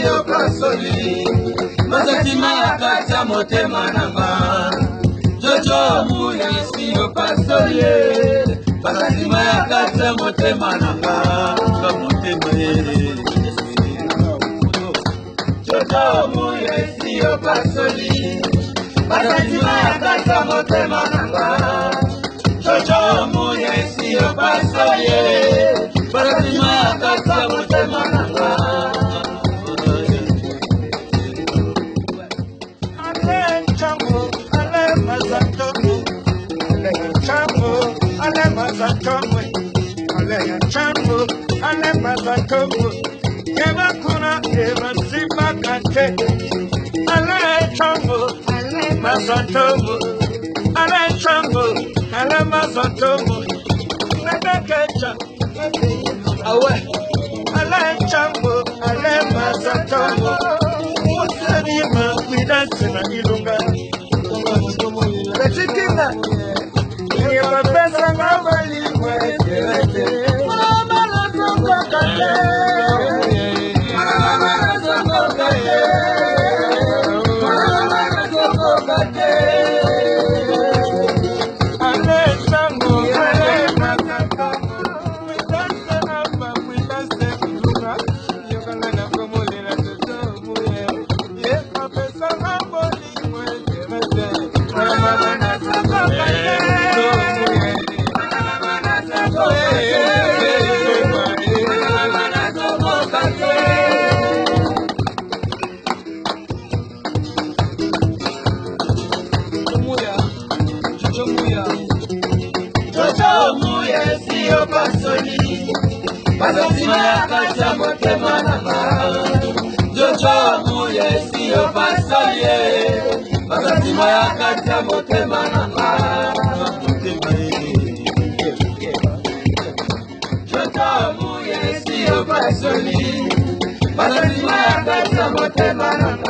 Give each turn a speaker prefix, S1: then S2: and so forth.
S1: siyo pasoli Mazatima ya kacha motema nanga Jojo muya siyo pasoli Mazatima ya kacha motema nanga Motema Jojo muya siyo pasoli Mazatima ya kacha motema nanga Jojo muya siyo pasoli Mazatima ya kacha motema nanga Mazatima ya kacha motema nanga Jojo muye siyo pasoli Mazatima ya kacha motema nanga Jojo muye siyo pasoli Mazatima ya kacha motema nanga